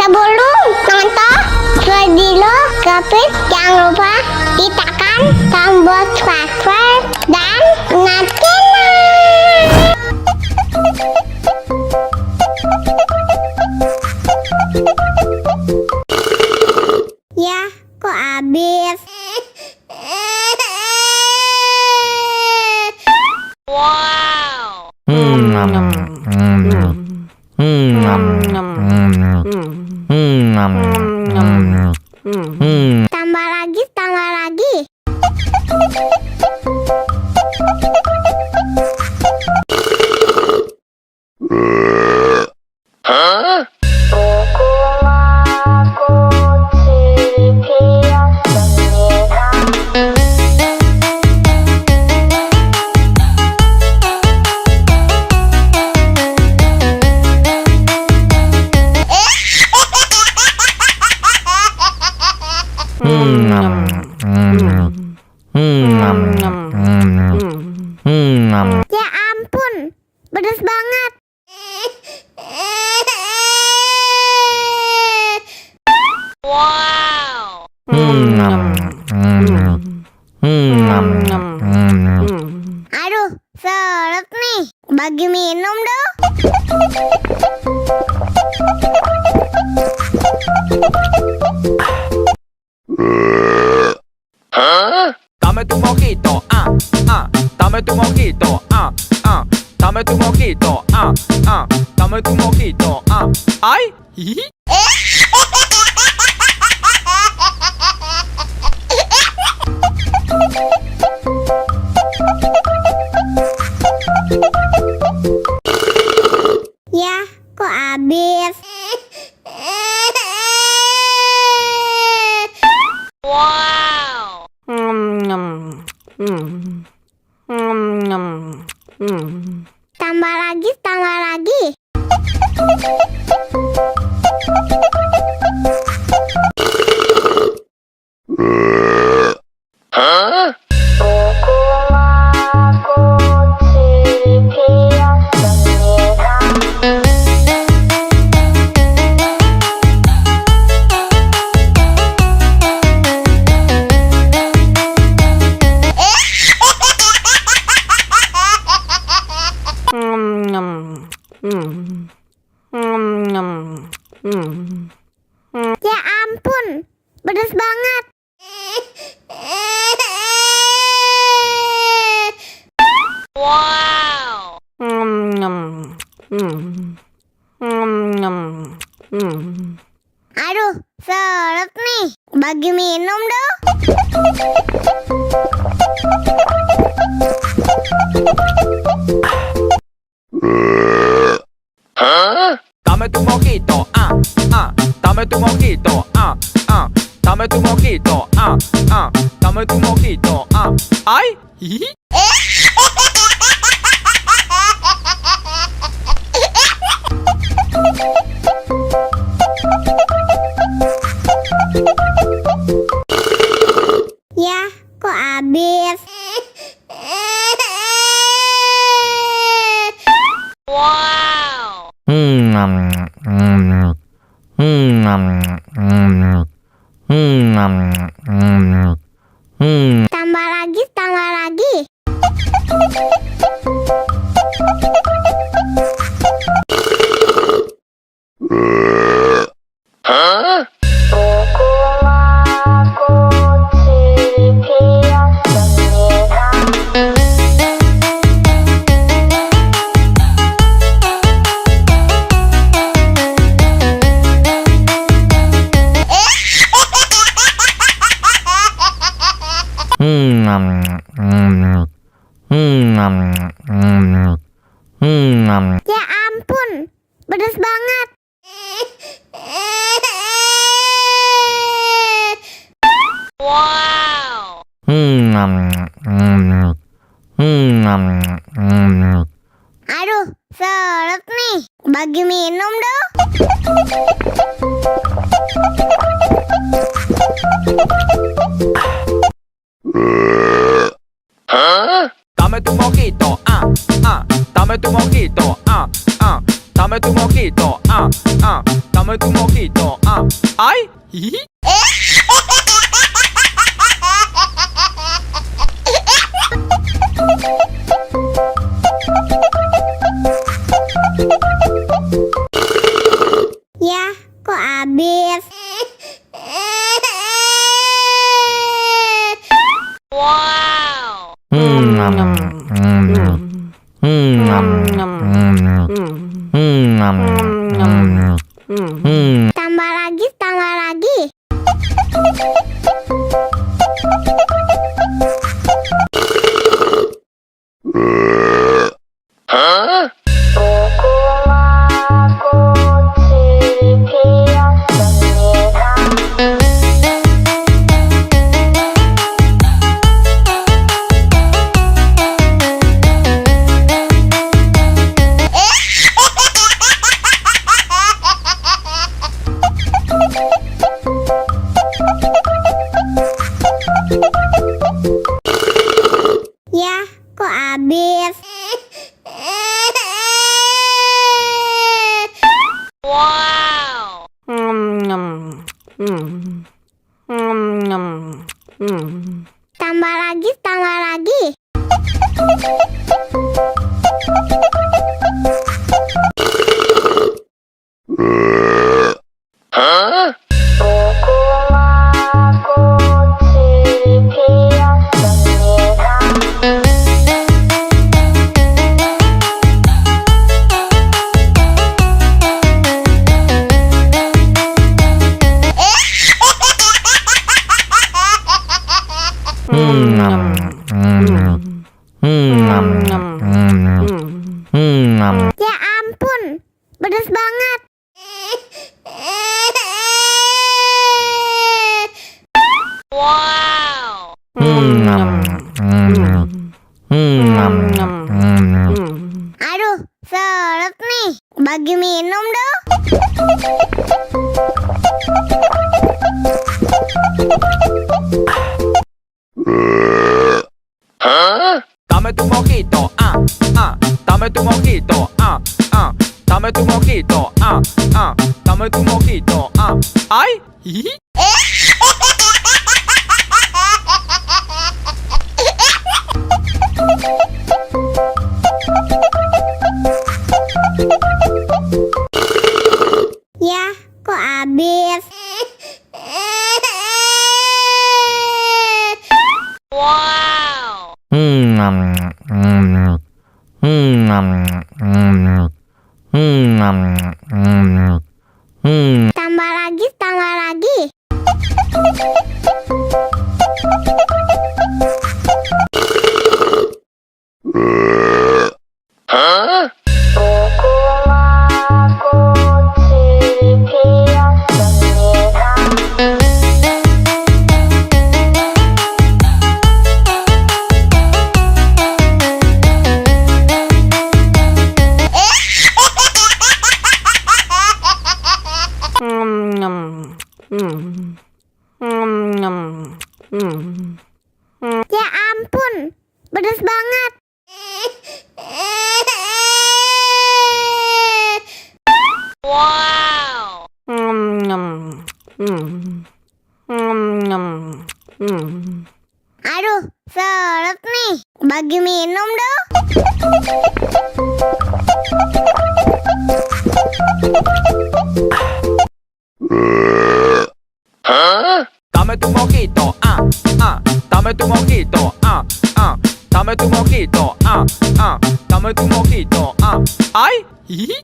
Sebelum nonton video Gapit, jangan lupa tekan tombol subscribe dan nyalakan. Ya, kok habis? Wow. Tambah lagi, tambah lagi. Ya ampun, pedas banget. Wow. Aduh, seret nih. Bagi minum dong. Dame tu mojito, dame tu mojito, dame tu mojito, dame tu mojito, ay, hihi. Ya, kok habis? Wow. Tambah lagi, tambah lagi. Ya ampun, pedas banget. Wow. Aduh, seret nih. Bagi minum dong. Dame tu mojito, dame tu mojito, dame tu mojito, dame tu mojito, ay, hihi. Ya, kok habis? Wow. Tambah lagi, tambah lagi. Ya ampun, pedas banget. Wow. Aduh, seret nih. Bagi minum dong. Dame tu mojito, dame tu mojito, dame tu mojito, dame tu mojito, mojito, ay, hihi. Ya, kok habis? Wow. Tambah lagi, tambah lagi. Ya, kok habis? Wow. Tambah lagi, tambah lagi. Ya ampun, pedas banget. Wow. Aduh, seret nih. Bagi minum dong. Dame tu mojito, dame tu mojito, dame tu mojito, dame tu mojito, ay, hihi. Ya, kok habis? Wow. Tambah lagi, tambah lagi. Ya ampun, pedas banget. Wow. Aduh, seret nih. Bagi minum dong. Dame tu mojito, dame tu mojito, dame tu mojito, dame tu mojito, ay, hihi.